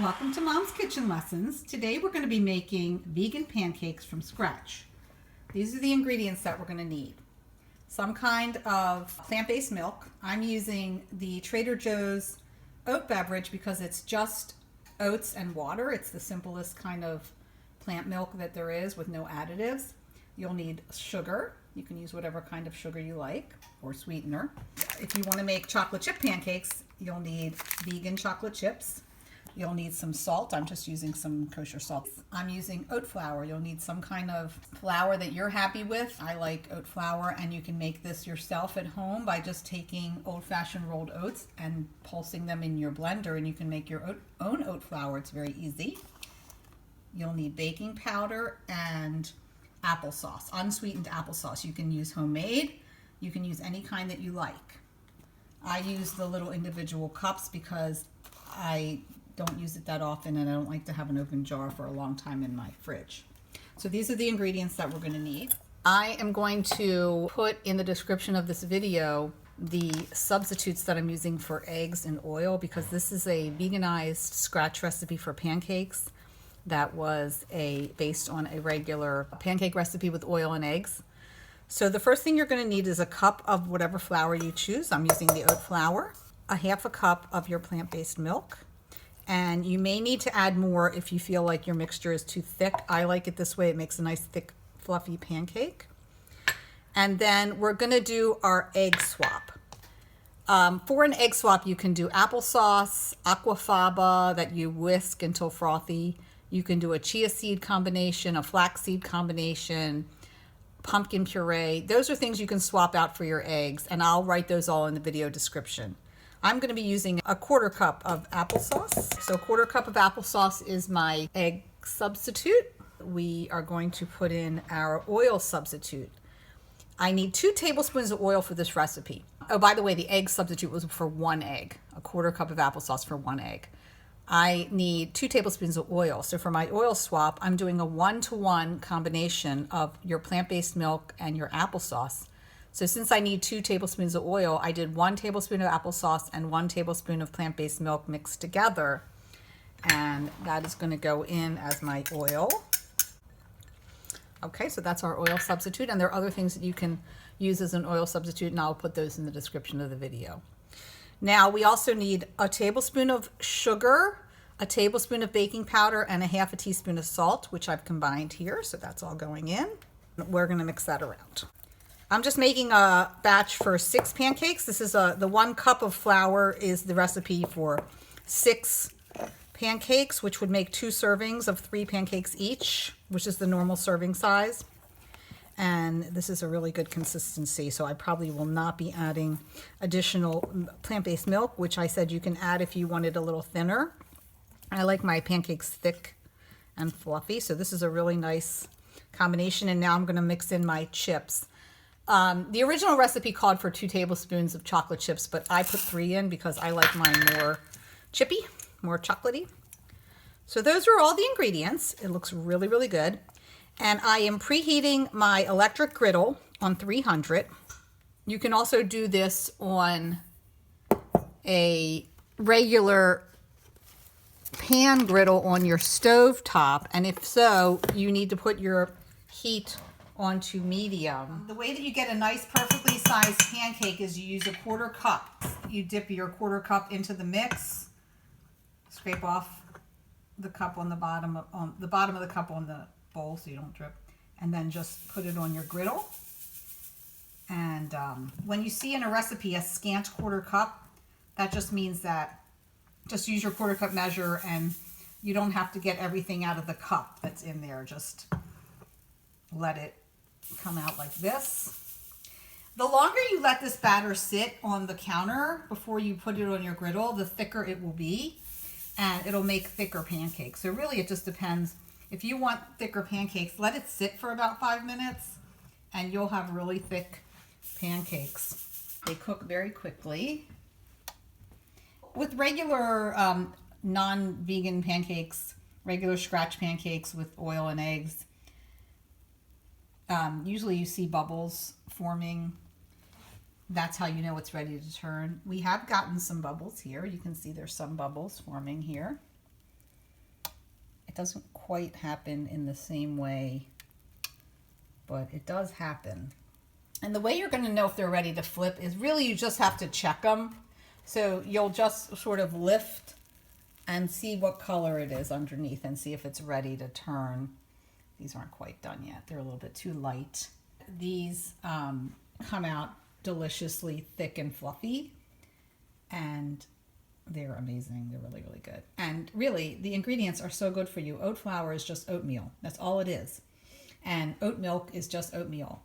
Welcome to Mom's Kitchen Lessons. Today we're going to be making vegan pancakes from scratch. These are the ingredients that we're going to need. Some kind of plant-based milk. I'm using the Trader Joe's oat beverage because it's just oats and water. It's the simplest kind of plant milk that there is with no additives. You'll need sugar. You can use whatever kind of sugar you like or sweetener. If you want to make chocolate chip pancakes, you'll need vegan chocolate chips. You'll need some salt. I'm just using some kosher salt. I'm using oat flour. You'll need some kind of flour that you're happy with. I like oat flour, and you can make this yourself at home by just taking old-fashioned rolled oats and pulsing them in your blender, and you can make your own oat flour. It's very easy. You'll need baking powder and applesauce, unsweetened applesauce. You can use homemade. You can use any kind that you like. I use the little individual cups because I don't use it that often, and I don't like to have an open jar for a long time in my fridge. So these are the ingredients that we're going to need. I am going to put in the description of this video the substitutes that I'm using for eggs and oil, because this is a veganized scratch recipe for pancakes that was based on a regular pancake recipe with oil and eggs. So the first thing you're going to need is a cup of whatever flour you choose. I'm using the oat flour, a half a cup of your plant-based milk. And you may need to add more if you feel like your mixture is too thick. I like it this way. It makes a nice thick fluffy pancake. And then we're going to do our egg swap. For an egg swap, you can do applesauce, aquafaba that you whisk until frothy. You can do a chia seed combination, a flaxseed combination, pumpkin puree. Those are things you can swap out for your eggs, and I'll write those all in the video description. I'm going to be using a quarter cup of applesauce. So a quarter cup of applesauce is my egg substitute. We are going to put in our oil substitute. I need 2 tablespoons of oil for this recipe. Oh, by the way, the egg substitute was for 1 egg, a quarter cup of applesauce for 1 egg. I need 2 tablespoons of oil. So for my oil swap, I'm doing a 1-to-1 combination of your plant-based milk and your applesauce. So since I need 2 tablespoons of oil, I did 1 tablespoon of applesauce and 1 tablespoon of plant-based milk mixed together. And that is going to go in as my oil. Okay, so that's our oil substitute. And there are other things that you can use as an oil substitute, and I'll put those in the description of the video. Now we also need a tablespoon of sugar, a tablespoon of baking powder, and a half a teaspoon of salt, which I've combined here. So that's all going in. We're going to mix that around. I'm just making a batch for 6 pancakes. This is the 1 cup of flour is the recipe for 6 pancakes, which would make 2 servings of 3 pancakes each, which is the normal serving size. And this is a really good consistency, so I probably will not be adding additional plant-based milk, which I said you can add if you want it a little thinner. I like my pancakes thick and fluffy, so this is a really nice combination. And now I'm going to mix in my chips. The original recipe called for 2 tablespoons of chocolate chips, but I put 3 in because I like mine more chippy, more chocolatey. So those are all the ingredients. It looks really, really good. And I am preheating my electric griddle on 300. You can also do this on a regular pan griddle on your stove top. And if so, you need to put your heat onto medium. The way that you get a nice perfectly sized pancake is you use a quarter cup. You dip your quarter cup into the mix, scrape off the cup on the bottom of the cup on the bowl so you don't drip, and then just put it on your griddle. And when you see in a recipe a scant quarter cup, that just means that just use your quarter cup measure, and you don't have to get everything out of the cup that's in there. Just let it come out like this. The longer you let this batter sit on the counter before you put it on your griddle, the thicker it will be, and it'll make thicker pancakes. So really it just depends. If you want thicker pancakes, let it sit for about 5 minutes and you'll have really thick pancakes. They cook very quickly. With regular non-vegan pancakes, regular scratch pancakes with oil and eggs, usually you see bubbles forming. That's how you know it's ready to turn. We have gotten some bubbles here. You can see there's some bubbles forming here. It doesn't quite happen in the same way, but it does happen. And the way you're going to know if they're ready to flip is really you just have to check them. So you'll just sort of lift and see what color it is underneath and see if it's ready to turn. These aren't quite done yet. They're a little bit too light. These come out deliciously thick and fluffy, and they're amazing. They're really, really good. And really, the ingredients are so good for you. Oat flour is just oatmeal. That's all it is. And oat milk is just oatmeal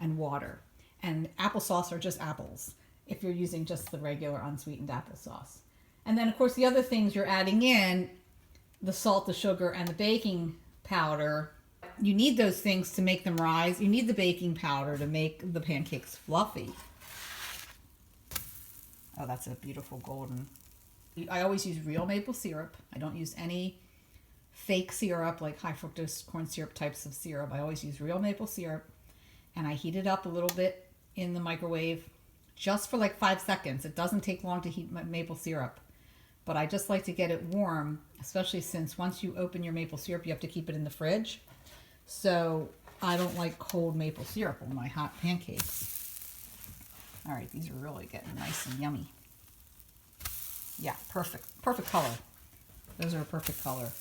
and water. And applesauce are just apples if you're using just the regular unsweetened applesauce. And then, of course, the other things you're adding in, the salt, the sugar, and the baking powder, you need those things to make them rise. You need the baking powder to make the pancakes fluffy. Oh, that's a beautiful golden. I always use real maple syrup. I don't use any fake syrup like high fructose corn syrup types of syrup. I always use real maple syrup, and I heat it up a little bit in the microwave just for like 5 seconds. It doesn't take long to heat maple syrup, but I just like to get it warm, especially since once you open your maple syrup, you have to keep it in the fridge. So I don't like cold maple syrup on my hot pancakes. All right, these are really getting nice and yummy. Yeah, perfect. Perfect color. Those are a perfect color.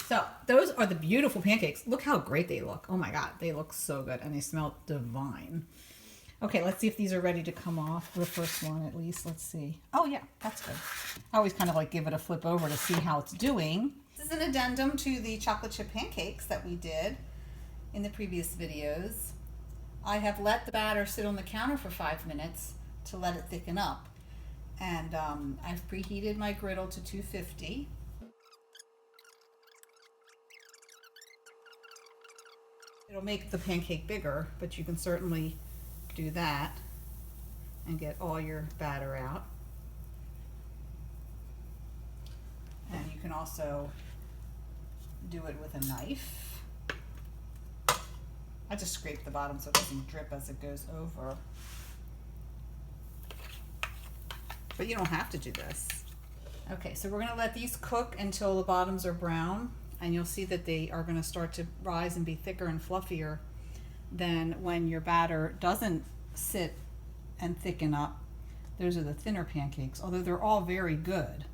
So those are the beautiful pancakes. Look how great they look. Oh my God, they look so good and they smell divine. Okay, let's see if these are ready to come off. The first one at least, let's see. Oh yeah, that's good. I always kind of like give it a flip over to see how it's doing. This is an addendum to the chocolate chip pancakes that we did in the previous videos. I have let the batter sit on the counter for 5 minutes to let it thicken up. And I've preheated my griddle to 250. It'll make the pancake bigger, but you can certainly do that and get all your batter out. And you can also do it with a knife. I just scrape the bottom so it doesn't drip as it goes over. But you don't have to do this. Okay, so we're gonna let these cook until the bottoms are brown, and you'll see that they are gonna start to rise and be thicker and fluffier than when your batter doesn't sit and thicken up. Those are the thinner pancakes, although they're all very good.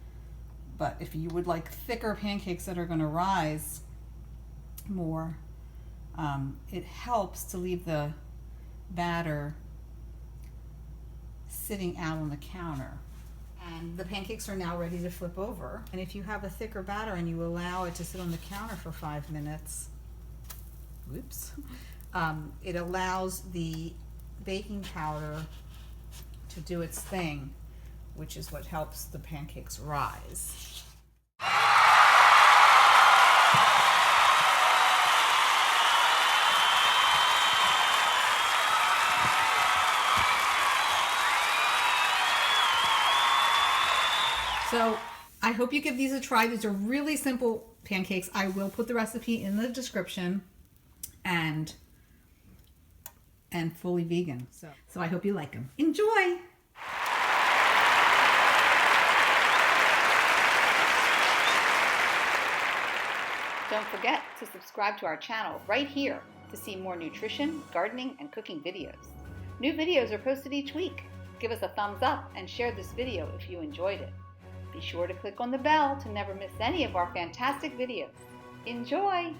But if you would like thicker pancakes that are gonna rise more, it helps to leave the batter sitting out on the counter. And the pancakes are now ready to flip over. And if you have a thicker batter and you allow it to sit on the counter for 5 minutes, whoops, it allows the baking powder to do its thing, which is what helps the pancakes rise. So I hope you give these a try. These are really simple pancakes. I will put the recipe in the description, and fully vegan. So I hope you like them. Enjoy! Don't forget to subscribe to our channel right here to see more nutrition, gardening, and cooking videos. New videos are posted each week. Give us a thumbs up and share this video if you enjoyed it. Be sure to click on the bell to never miss any of our fantastic videos. Enjoy!